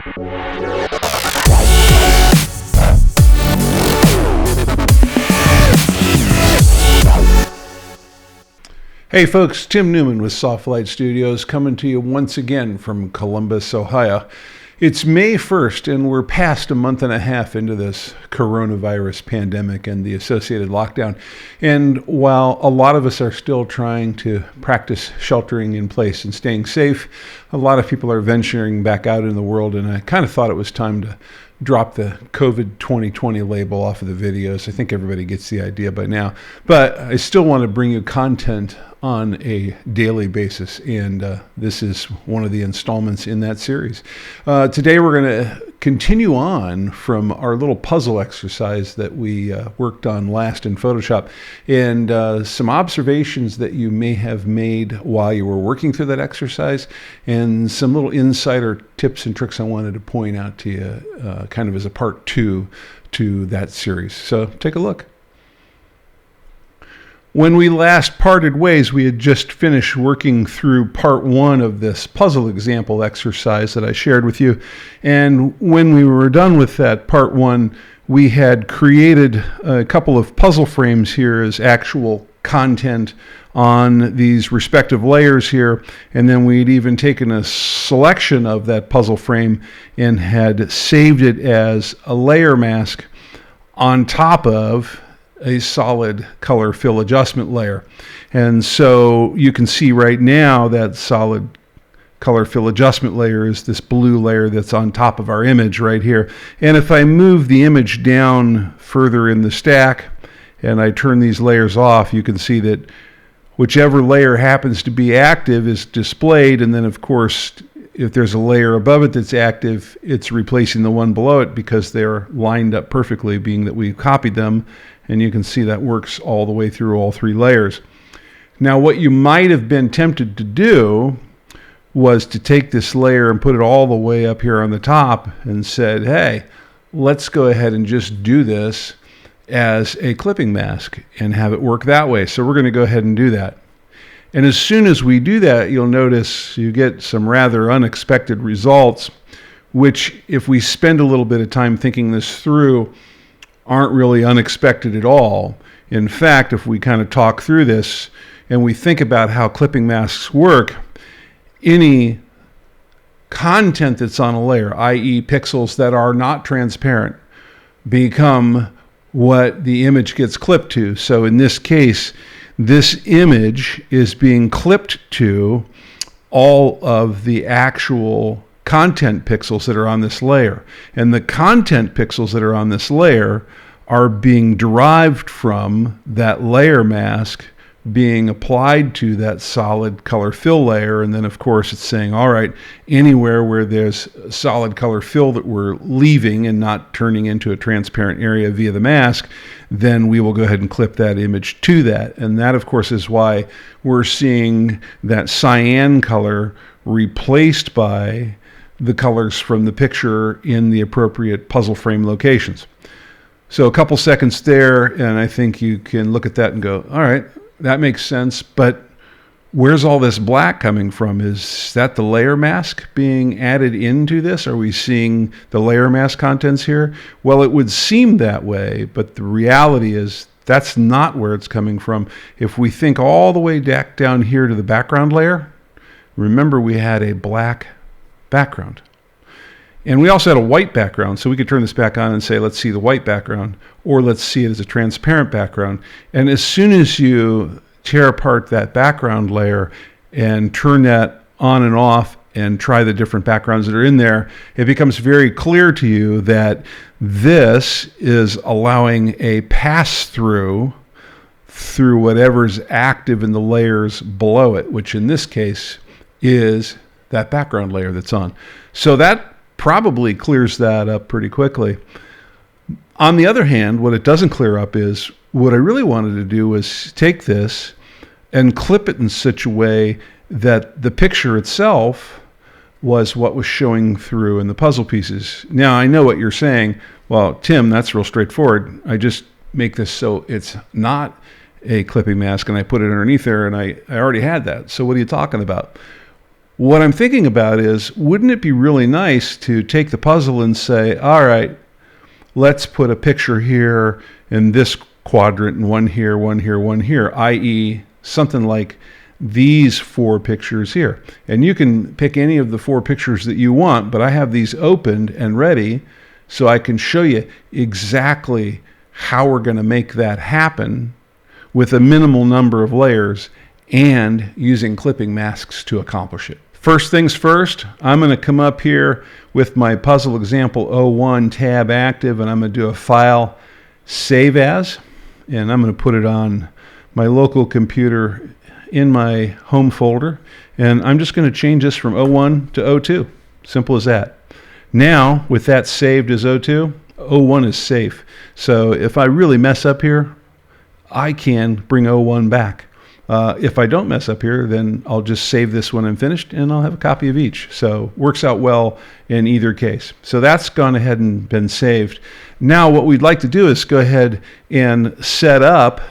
Hey folks, Tim Newman with Soft Light Studios coming to you once again from Columbus, Ohio. It's May 1st and we're past a month and a half into this coronavirus pandemic and the associated lockdown. And while a lot of us are still trying to practice sheltering in place and staying safe, a lot of people are venturing back out in the world, and I kind of thought it was time to drop the COVID 2020 label off of the videos. I think everybody gets the idea by now. But I still want to bring you content on a daily basis, and this is one of the installments in that series. Today we're going to continue on from our little puzzle exercise that we worked on last in Photoshop, and some observations that you may have made while you were working through that exercise, and some little insider tips and tricks I wanted to point out to you kind of as a part 2 to that series. So take a look. When we last parted ways, we had just finished working through part 1 of this puzzle example exercise that I shared with you. And when we were done with that part 1, we had created a couple of puzzle frames here as actual content on these respective layers here. And then we'd even taken a selection of that puzzle frame and had saved it as a layer mask on top of a solid color fill adjustment layer. And so you can see right now that solid color fill adjustment layer is this blue layer that's on top of our image right here. And if I move the image down further in the stack and I turn these layers off, you can see that whichever layer happens to be active is displayed, and then of course if there's a layer above it that's active, it's replacing the one below it because they're lined up perfectly, being that we copied them. And you can see that works all the way through all 3 layers. Now, what you might have been tempted to do was to take this layer and put it all the way up here on the top and said, hey, let's go ahead and just do this as a clipping mask and have it work that way. So we're going to go ahead and do that. And as soon as we do that, you'll notice you get some rather unexpected results, which if we spend a little bit of time thinking this through, aren't really unexpected at all. In fact, if we kind of talk through this and we think about how clipping masks work, any content that's on a layer, i.e. pixels that are not transparent, become what the image gets clipped to. So in this case, this image is being clipped to all of the actual content pixels that are on this layer. And the content pixels that are on this layer are being derived from that layer mask being applied to that solid color fill layer. And then of course it's saying, all right, anywhere where there's a solid color fill that we're leaving and not turning into a transparent area via the mask, then we will go ahead and clip that image to that. And that of course is why we're seeing that cyan color replaced by the colors from the picture in the appropriate puzzle frame locations. So a couple seconds there, and I think you can look at that and go, all right, that makes sense, but where's all this black coming from? Is that the layer mask being added into this? Are we seeing the layer mask contents here? Well, it would seem that way, but the reality is that's not where it's coming from. If we think all the way back down here to the background layer, remember we had a black background. And we also had a white background, so we could turn this back on and say, let's see the white background, or let's see it as a transparent background. And as soon as you tear apart that background layer and turn that on and off and try the different backgrounds that are in there, it becomes very clear to you that this is allowing a pass-through through whatever's active in the layers below it, which in this case is that background layer that's on. So that probably clears that up pretty quickly. On the other hand, what it doesn't clear up is what I really wanted to do was take this and clip it in such a way that the picture itself was what was showing through in the puzzle pieces. Now, I know what you're saying. Well, Tim, that's real straightforward. I just make this so it's not a clipping mask and I put it underneath there, and I already had that. So what are you talking about? What I'm thinking about is, wouldn't it be really nice to take the puzzle and say, all right, let's put a picture here in this quadrant and one here, one here, one here, i.e. something like these 4 pictures here. And you can pick any of the 4 pictures that you want, but I have these opened and ready so I can show you exactly how we're going to make that happen with a minimal number of layers and using clipping masks to accomplish it. First things first, I'm going to come up here with my puzzle example 01 tab active, and I'm going to do a file save as, and I'm going to put it on my local computer in my home folder, and I'm just going to change this from 01 to 02. Simple as that. Now, with that saved as 02, 01 is safe. So if I really mess up here, I can bring 01 back. If I don't mess up here, then I'll just save this when I'm finished, and I'll have a copy of each. So works out well in either case. So that's gone ahead and been saved. Now what we'd like to do is go ahead and set up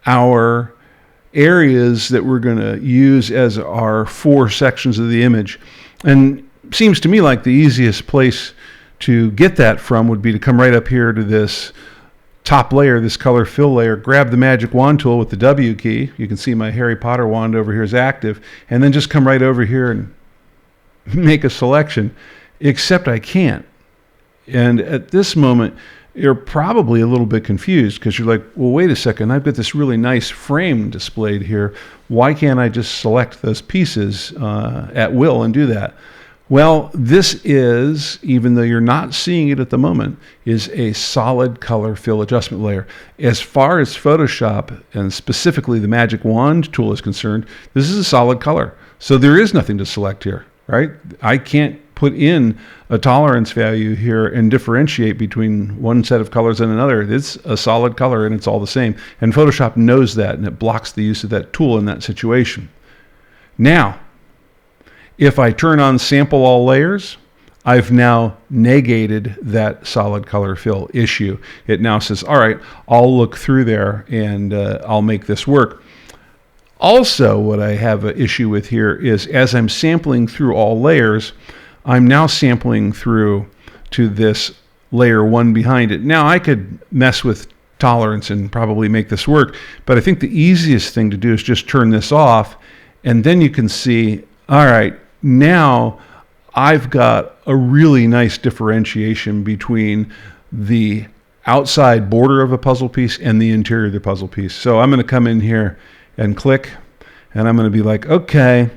our areas that we're going to use as our 4 sections of the image. And it seems to me like the easiest place to get that from would be to come right up here to this top layer, this color fill layer, grab the magic wand tool with the W key. You can see my Harry Potter wand over here is active, and then just come right over here and make a selection, except I can't. And at this moment, you're probably a little bit confused because you're like, well, wait a second, I've got this really nice frame displayed here. Why can't I just select those pieces at will and do that? Well, this is, even though you're not seeing it at the moment, is a solid color fill adjustment layer. As far as Photoshop, and specifically the magic wand tool is concerned, this is a solid color. So there is nothing to select here, right? I can't put in a tolerance value here and differentiate between one set of colors and another. It's a solid color and it's all the same. And Photoshop knows that, and it blocks the use of that tool in that situation. Now, if I turn on sample all layers, I've now negated that solid color fill issue. It now says, all right, I'll look through there and I'll make this work. Also, what I have an issue with here is as I'm sampling through all layers, I'm now sampling through to this layer 1 behind it. Now I could mess with tolerance and probably make this work, but I think the easiest thing to do is just turn this off, and then you can see, all right, now I've got a really nice differentiation between the outside border of a puzzle piece and the interior of the puzzle piece. So I'm going to come in here and click, and I'm going to be like, okay,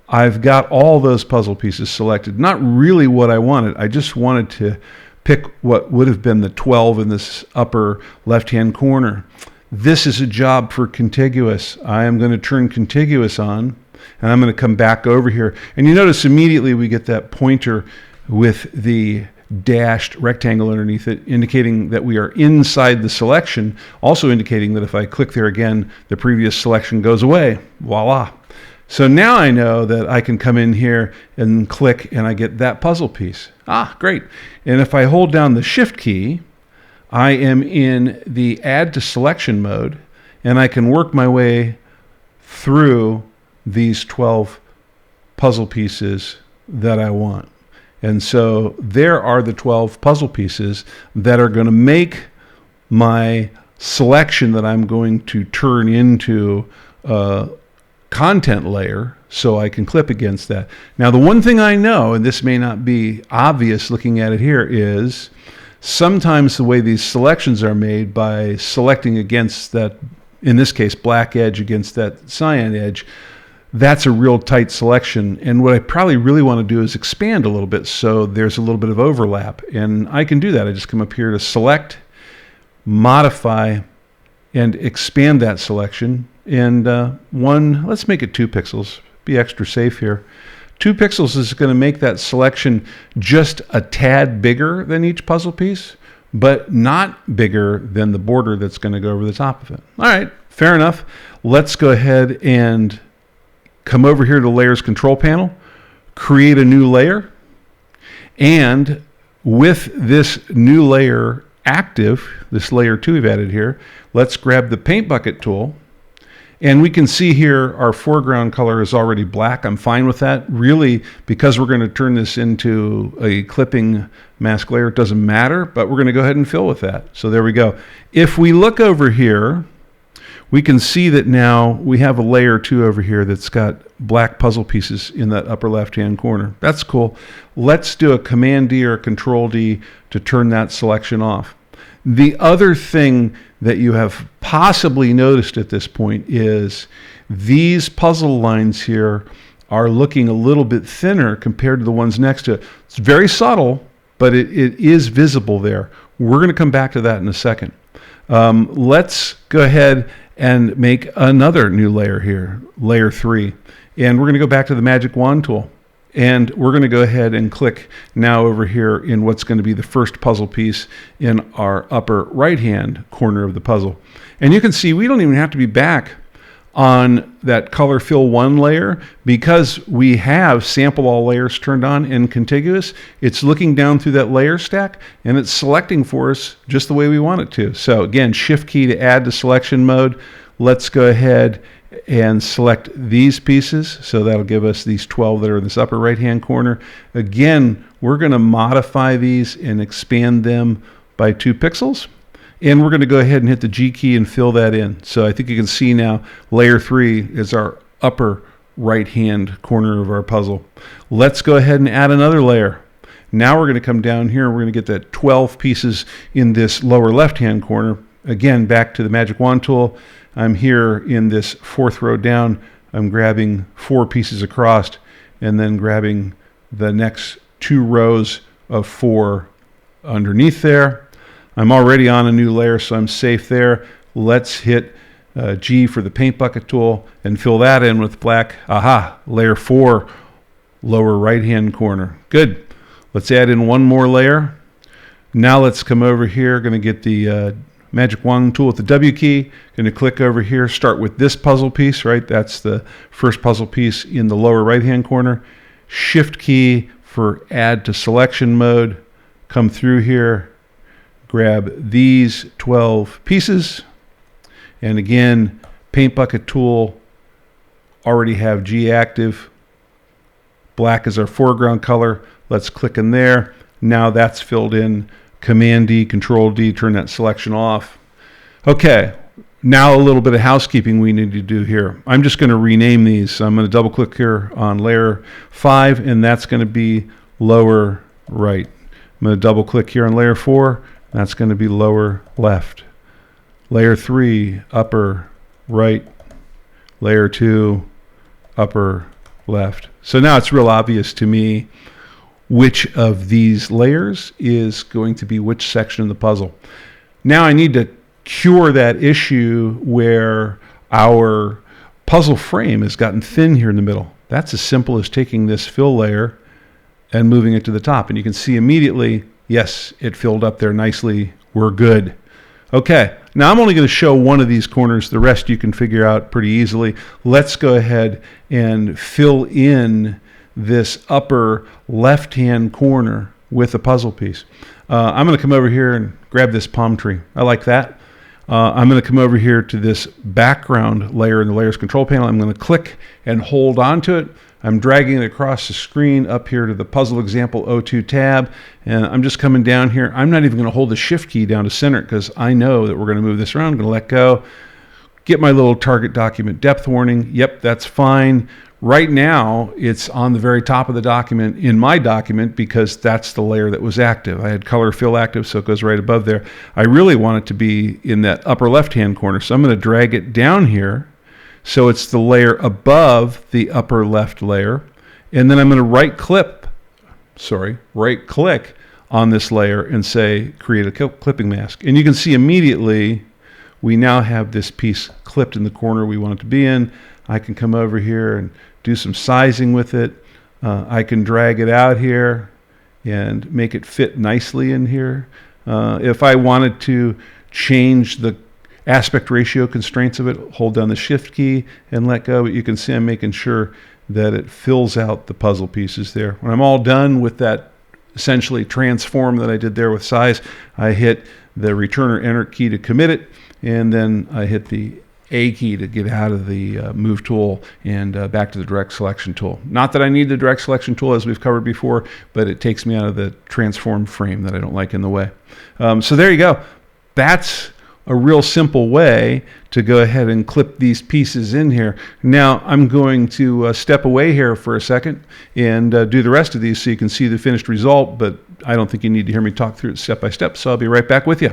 I've got all those puzzle pieces selected. Not really what I wanted. I just wanted to pick what would have been the 12 in this upper left-hand corner. This is a job for contiguous. I am going to turn contiguous on, and I'm going to come back over here. And you notice immediately we get that pointer with the dashed rectangle underneath it, indicating that we are inside the selection, also indicating that if I click there again, the previous selection goes away. Voila. So now I know that I can come in here and click and I get that puzzle piece. Ah, great. And if I hold down the Shift key, I am in the Add to Selection mode, and I can work my way through these 12 puzzle pieces that I want. And so there are the 12 puzzle pieces that are going to make my selection that I'm going to turn into a content layer so I can clip against that. Now, the one thing I know, and this may not be obvious looking at it here, is sometimes the way these selections are made by selecting against that, in this case, black edge against that cyan edge, that's a real tight selection. And what I probably really want to do is expand a little bit so there's a little bit of overlap. And I can do that. I just come up here to select, modify, and expand that selection. And let's make it 2 pixels. Be extra safe here. 2 pixels is going to make that selection just a tad bigger than each puzzle piece, but not bigger than the border that's going to go over the top of it. All right, fair enough. Let's go ahead and come over here to Layers Control Panel, create a new layer, and with this new layer active, this layer 2 we've added here, let's grab the Paint Bucket tool, And we can see here our foreground color is already black. I'm fine with that. Really, because we're going to turn this into a clipping mask layer, it doesn't matter, but we're going to go ahead and fill with that. So there we go. If we look over here, we can see that now we have a layer 2 over here that's got black puzzle pieces in that upper left-hand corner. That's cool. Let's do a Command D or a Control D to turn that selection off. The other thing that you have possibly noticed at this point is these puzzle lines here are looking a little bit thinner compared to the ones next to it. It's very subtle, but it is visible there. We're going to come back to that in a second. Let's go ahead and make another new layer here, layer 3. And we're going to go back to the magic wand tool. And we're going to go ahead and click now over here in what's going to be the first puzzle piece in our upper right-hand corner of the puzzle. And you can see we don't even have to be back on that color fill 1 layer because we have sample all layers turned on and contiguous. It's looking down through that layer stack and it's selecting for us just the way we want it to. So again, shift key to add to selection mode. Let's go ahead and select these pieces. So that'll give us these 12 that are in this upper right hand corner. Again, we're going to modify these and expand them by 2 pixels. And we're going to go ahead and hit the G key and fill that in. So I think you can see now layer 3 is our upper right hand corner of our puzzle. Let's go ahead and add another layer. Now we're going to come down here and we're going to get that 12 pieces in this lower left hand corner. Again, back to the magic wand tool. I'm here in this 4th row down. I'm grabbing 4 pieces across and then grabbing the next 2 rows of 4 underneath there. I'm already on a new layer, so I'm safe there. Let's hit G for the paint bucket tool and fill that in with black. Aha, layer 4, lower right-hand corner. Good. Let's add in one more layer. Now let's come over here. Going to get the magic wand tool with the W key. Going to click over here, start with this puzzle piece, right? That's the first puzzle piece in the lower right-hand corner. Shift key for add to selection mode. Come through here. Grab these 12 pieces, and again, paint bucket tool, already have G active. Black is our foreground color. Let's click in there. Now that's filled in. Command D, Control D, turn that selection off. Okay, now a little bit of housekeeping we need to do here. I'm just going to rename these. So I'm going to double click here on layer 5, and that's going to be lower right. I'm going to double click here on layer 4. That's going to be lower left. Layer 3, upper right. Layer 2, upper left. So now it's real obvious to me which of these layers is going to be which section of the puzzle. Now I need to cure that issue where our puzzle frame has gotten thin here in the middle. That's as simple as taking this fill layer and moving it to the top. And you can see immediately, yes, it filled up there nicely. We're good. Okay, now I'm only going to show one of these corners. The rest you can figure out pretty easily. Let's go ahead and fill in this upper left-hand corner with a puzzle piece. I'm going to come over here and grab this palm tree. I like that. I'm going to come over here to this background layer in the Layers Control panel. I'm going to click and hold onto it. I'm dragging it across the screen up here to the Puzzle Example 02 tab, and I'm just coming down here. I'm not even going to hold the Shift key down to center it because I know that we're going to move this around. I'm going to let go, get my little target document depth warning. Yep, that's fine. Right now, it's on the very top of the document in my document because that's the layer that was active. I had color fill active, so it goes right above there. I really want it to be in that upper left-hand corner, so I'm going to drag it down here. So it's the layer above the upper left layer. And then I'm going to right click on this layer and say create a clipping mask. And you can see immediately we now have this piece clipped in the corner we want it to be in. I can come over here and do some sizing with it. I can drag it out here and make it fit nicely in here. If I wanted to change the aspect ratio constraints of it, hold down the Shift key and let go, but you can see I'm making sure that it fills out the puzzle pieces there. When I'm all done with that essentially transform that I did there with size, I hit the return or enter key to commit it, and then I hit the A key to get out of the move tool and back to the direct selection tool. Not that I need the direct selection tool, as we've covered before, but it takes me out of the transform frame that I don't like in the way. So there you go. That's a real simple way to go ahead and clip these pieces in here. Now I'm going to step away here for a second and do the rest of these so you can see the finished result, but I don't think you need to hear me talk through it step by step, so I'll be right back with you.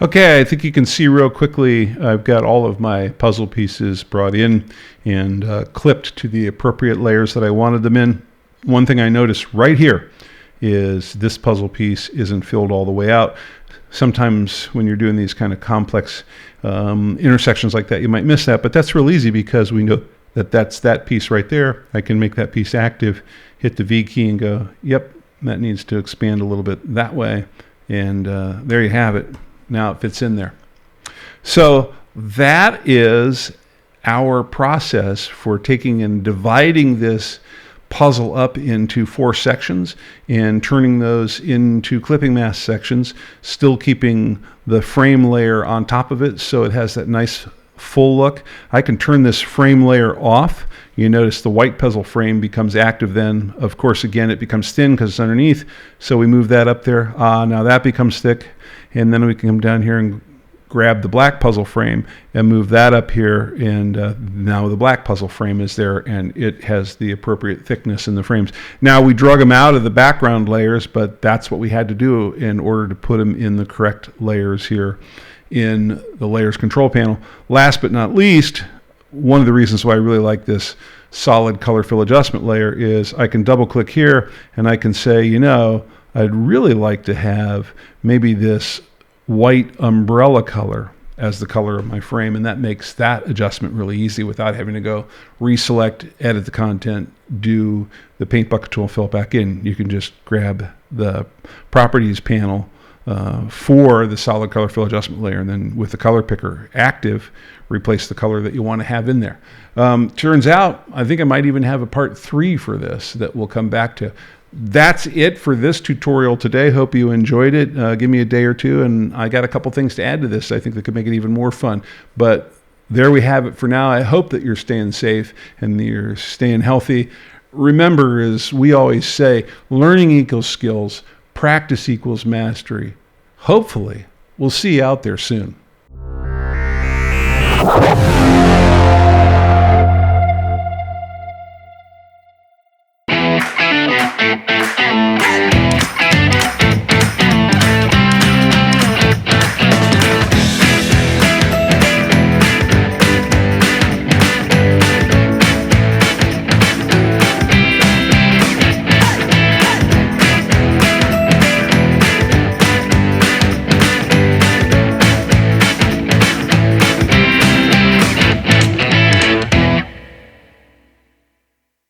Okay, I think you can see real quickly I've got all of my puzzle pieces brought in and clipped to the appropriate layers that I wanted them in. One thing I noticed right here is this puzzle piece isn't filled all the way out. Sometimes when you're doing these kind of complex intersections like that, you might miss that, but that's real easy because we know that that's that piece right there. I can make that piece active, hit the V key and go, yep, that needs to expand a little bit that way. And there you have it. Now it fits in there. So that is our process for taking and dividing this puzzle up into 4 sections and turning those into clipping mask sections, still keeping the frame layer on top of it so it has that nice full look. I can turn this frame layer off. You notice the white puzzle frame becomes active then. Of course, again, it becomes thin because it's underneath. So we move that up there. Now that becomes thick. And then we can come down here and grab the black puzzle frame and move that up here. And now the black puzzle frame is there and it has the appropriate thickness in the frames. Now we drug them out of the background layers, but that's what we had to do in order to put them in the correct layers here in the layers control panel. Last but not least, one of the reasons why I really like this solid color fill adjustment layer is I can double click here and I can say, you know, I'd really like to have maybe this white umbrella color as the color of my frame, and that makes that adjustment really easy without having to go reselect, edit the content, do the paint bucket tool, fill it back in. You can just grab the properties panel for the solid color fill adjustment layer, and then with the color picker active, replace the color that you want to have in there. Turns out, I think I might even have a part 3 for this that we'll come back to. That's it for this tutorial today. Hope you enjoyed it. Give me a day or two, and I got a couple things to add to this I think that could make it even more fun. But there we have it for now. I hope that you're staying safe and you're staying healthy. Remember, as we always say, learning equals skills, practice equals mastery. Hopefully, we'll see you out there soon.